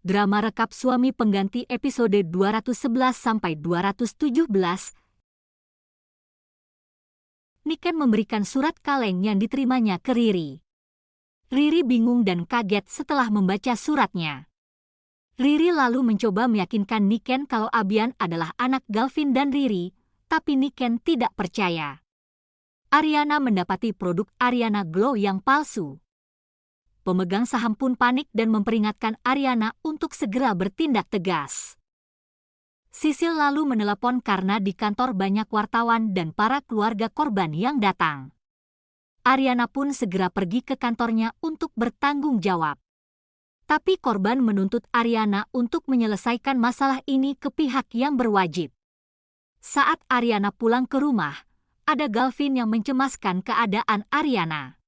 Drama rekap suami pengganti episode 211-217. Niken memberikan surat kaleng yang diterimanya ke Riri. Riri bingung dan kaget setelah membaca suratnya. Riri lalu mencoba meyakinkan Niken kalau Abian adalah anak Galvin dan Riri, tapi Niken tidak percaya. Ariana mendapati produk Ariana Glow yang palsu. Pemegang saham pun panik dan memperingatkan Ariana untuk segera bertindak tegas. Sisil lalu menelepon karena di kantor banyak wartawan dan para keluarga korban yang datang. Ariana pun segera pergi ke kantornya untuk bertanggung jawab. Tapi korban menuntut Ariana untuk menyelesaikan masalah ini ke pihak yang berwajib. Saat Ariana pulang ke rumah, ada Galvin yang mencemaskan keadaan Ariana.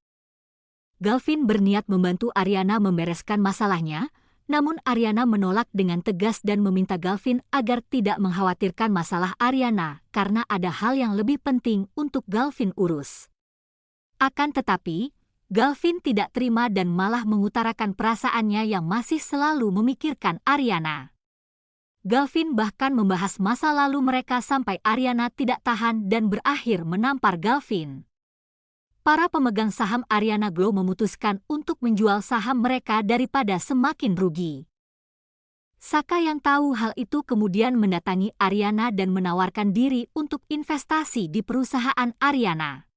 Galvin berniat membantu Ariana membereskan masalahnya, namun Ariana menolak dengan tegas dan meminta Galvin agar tidak mengkhawatirkan masalah Ariana karena ada hal yang lebih penting untuk Galvin urus. Akan tetapi, Galvin tidak terima dan malah mengutarakan perasaannya yang masih selalu memikirkan Ariana. Galvin bahkan membahas masa lalu mereka sampai Ariana tidak tahan dan berakhir menampar Galvin. Para pemegang saham Ariana Glow memutuskan untuk menjual saham mereka daripada semakin rugi. Saka yang tahu hal itu kemudian mendatangi Ariana dan menawarkan diri untuk investasi di perusahaan Ariana.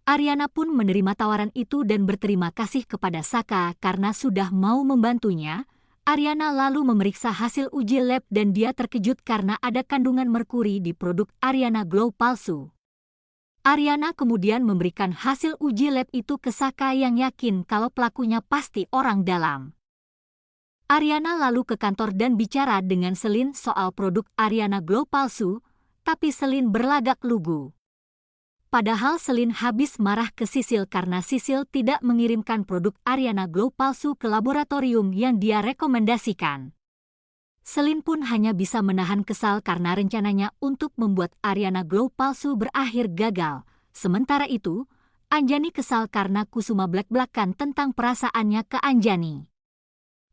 Ariana pun menerima tawaran itu dan berterima kasih kepada Saka karena sudah mau membantunya. Ariana lalu memeriksa hasil uji lab dan dia terkejut karena ada kandungan merkuri di produk Ariana Glow palsu. Ariana kemudian memberikan hasil uji lab itu ke Saka yang yakin kalau pelakunya pasti orang dalam. Ariana lalu ke kantor dan bicara dengan Selin soal produk Ariana Glow palsu, tapi Selin berlagak lugu. Padahal Selin habis marah ke Sisil karena Sisil tidak mengirimkan produk Ariana Glow palsu ke laboratorium yang dia rekomendasikan. Selin pun hanya bisa menahan kesal karena rencananya untuk membuat Ariana Glow palsu berakhir gagal. Sementara itu, Anjani kesal karena Kusuma blak-blakan tentang perasaannya ke Anjani.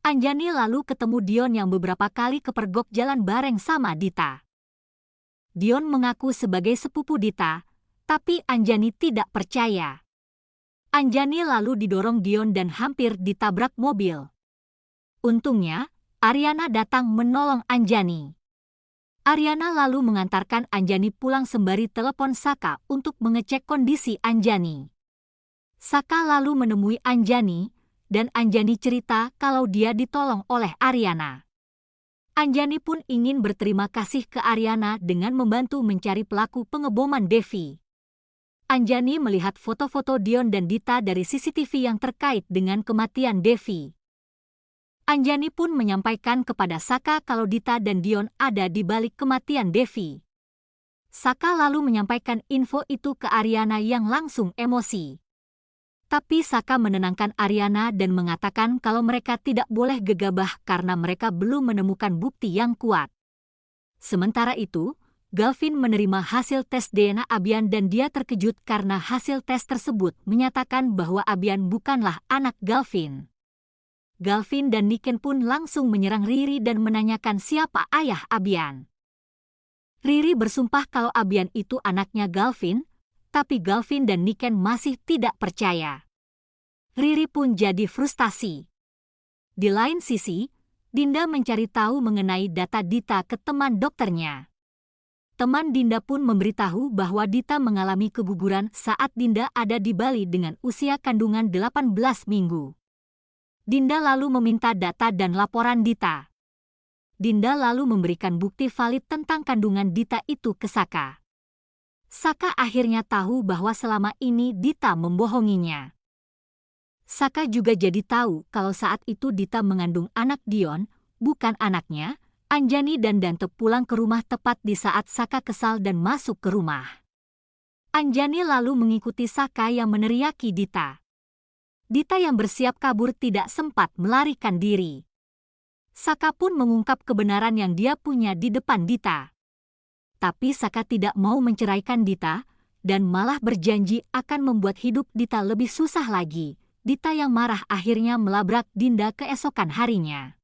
Anjani lalu ketemu Dion yang beberapa kali kepergok jalan bareng sama Dita. Dion mengaku sebagai sepupu Dita, tapi Anjani tidak percaya. Anjani lalu didorong Dion dan hampir ditabrak mobil. Untungnya, Ariana datang menolong Anjani. Ariana lalu mengantarkan Anjani pulang sembari telepon Saka untuk mengecek kondisi Anjani. Saka lalu menemui Anjani, dan Anjani cerita kalau dia ditolong oleh Ariana. Anjani pun ingin berterima kasih ke Ariana dengan membantu mencari pelaku pengeboman Devi. Anjani melihat foto-foto Dion dan Dita dari CCTV yang terkait dengan kematian Devi. Anjani pun menyampaikan kepada Saka kalau Dita dan Dion ada di balik kematian Devi. Saka lalu menyampaikan info itu ke Ariana yang langsung emosi. Tapi Saka menenangkan Ariana dan mengatakan kalau mereka tidak boleh gegabah karena mereka belum menemukan bukti yang kuat. Sementara itu, Galvin menerima hasil tes DNA Abian dan dia terkejut karena hasil tes tersebut menyatakan bahwa Abian bukanlah anak Galvin. Galvin dan Niken pun langsung menyerang Riri dan menanyakan siapa ayah Abian. Riri bersumpah kalau Abian itu anaknya Galvin, tapi Galvin dan Niken masih tidak percaya. Riri pun jadi frustasi. Di lain sisi, Dinda mencari tahu mengenai data Dita ke teman dokternya. Teman Dinda pun memberitahu bahwa Dita mengalami keguguran saat Dinda ada di Bali dengan usia kandungan 18 minggu. Dinda lalu meminta data dan laporan Dita. Dinda lalu memberikan bukti valid tentang kandungan Dita itu ke Saka. Saka akhirnya tahu bahwa selama ini Dita membohonginya. Saka juga jadi tahu kalau saat itu Dita mengandung anak Dion, bukan anaknya. Anjani dan Dante pulang ke rumah tepat di saat Saka kesal dan masuk ke rumah. Anjani lalu mengikuti Saka yang meneriaki Dita. Dita yang bersiap kabur tidak sempat melarikan diri. Saka pun mengungkap kebenaran yang dia punya di depan Dita. Tapi Saka tidak mau menceraikan Dita, dan malah berjanji akan membuat hidup Dita lebih susah lagi. Dita yang marah akhirnya melabrak Dinda keesokan harinya.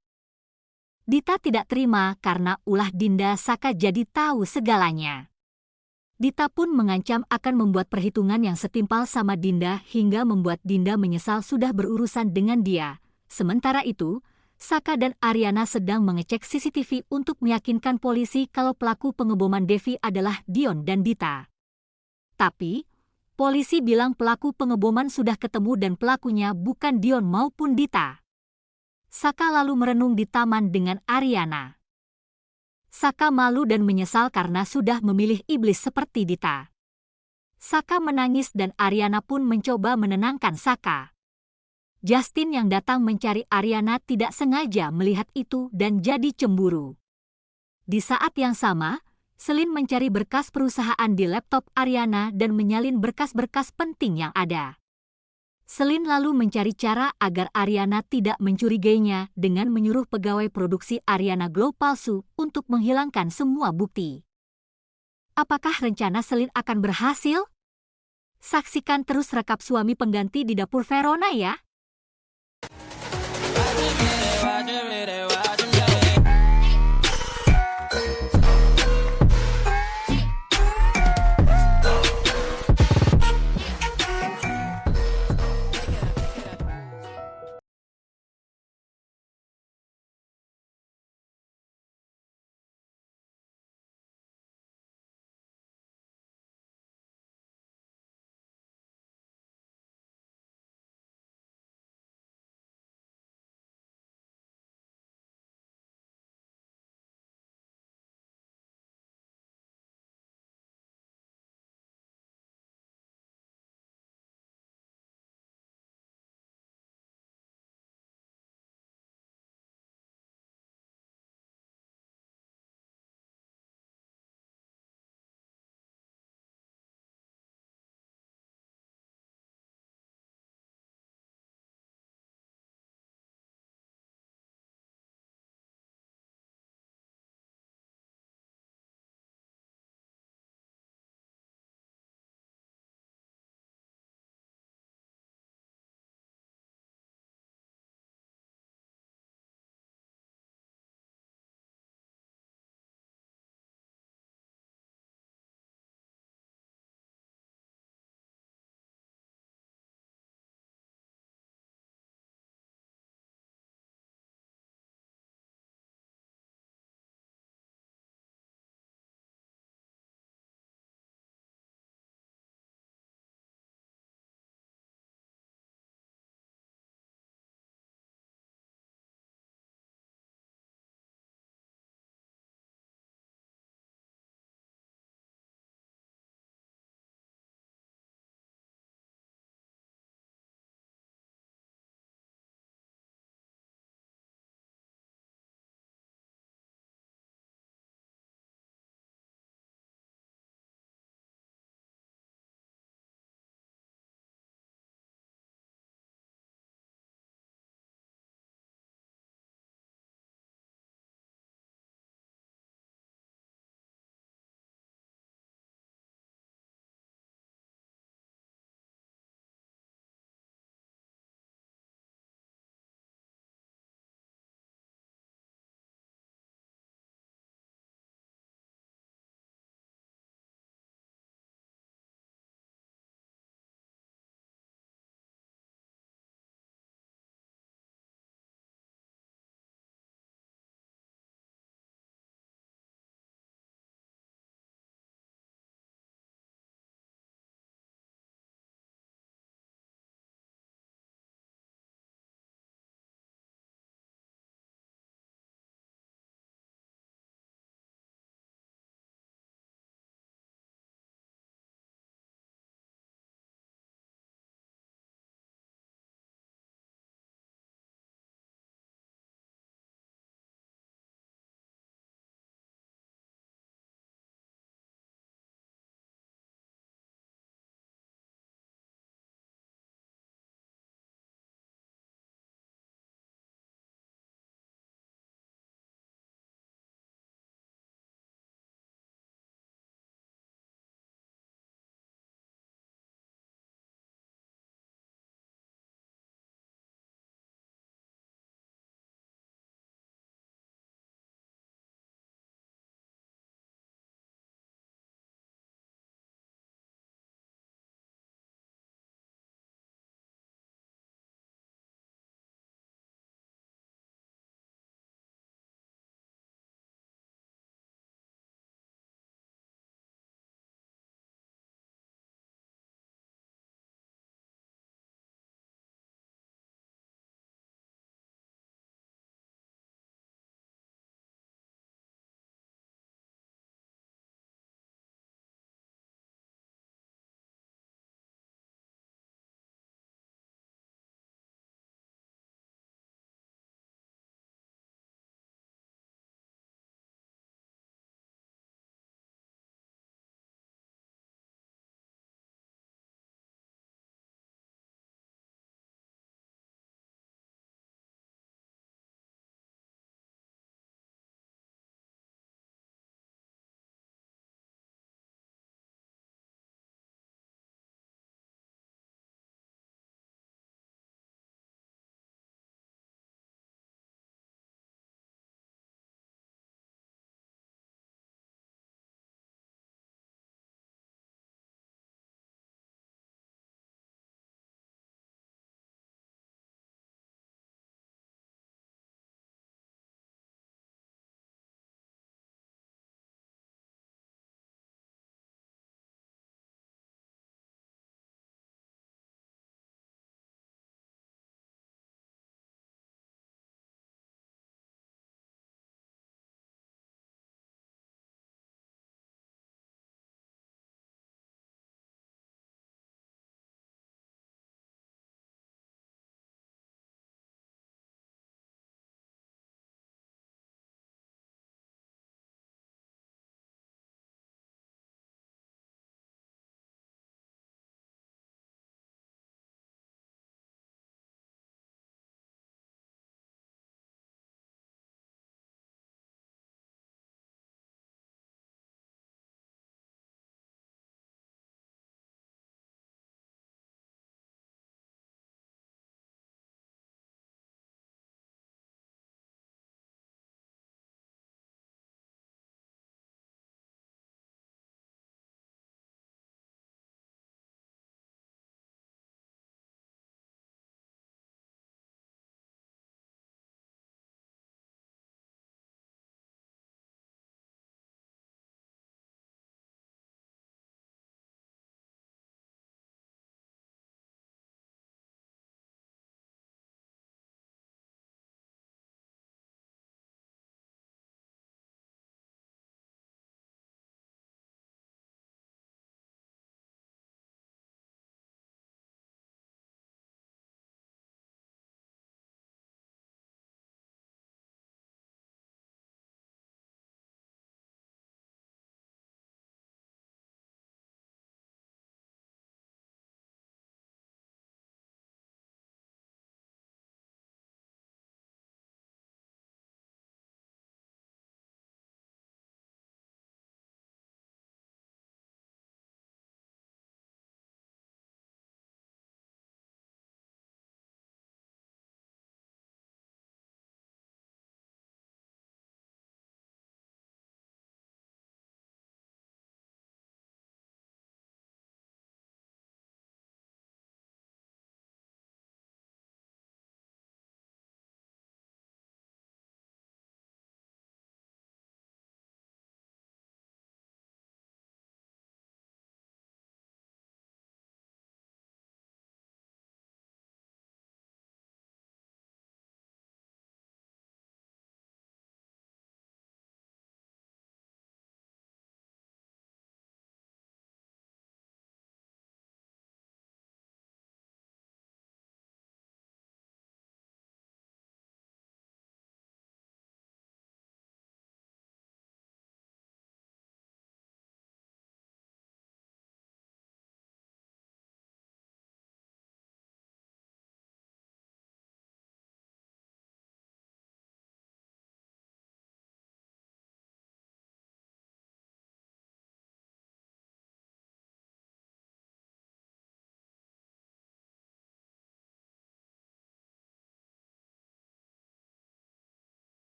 Dita tidak terima karena ulah Dinda Saka jadi tahu segalanya. Dita pun mengancam akan membuat perhitungan yang setimpal sama Dinda hingga membuat Dinda menyesal sudah berurusan dengan dia. Sementara itu, Saka dan Ariana sedang mengecek CCTV untuk meyakinkan polisi kalau pelaku pengeboman Devi adalah Dion dan Dita. Tapi, polisi bilang pelaku pengeboman sudah ketemu dan pelakunya bukan Dion maupun Dita. Saka lalu merenung di taman dengan Ariana. Saka malu dan menyesal karena sudah memilih iblis seperti Dita. Saka menangis dan Ariana pun mencoba menenangkan Saka. Justin yang datang mencari Ariana tidak sengaja melihat itu dan jadi cemburu. Di saat yang sama, Selin mencari berkas perusahaan di laptop Ariana dan menyalin berkas-berkas penting yang ada. Selin lalu mencari cara agar Ariana tidak mencurigainya dengan menyuruh pegawai produksi Ariana Glow palsu untuk menghilangkan semua bukti. Apakah rencana Selin akan berhasil? Saksikan terus rekap Suami Pengganti di Dapur Verona ya!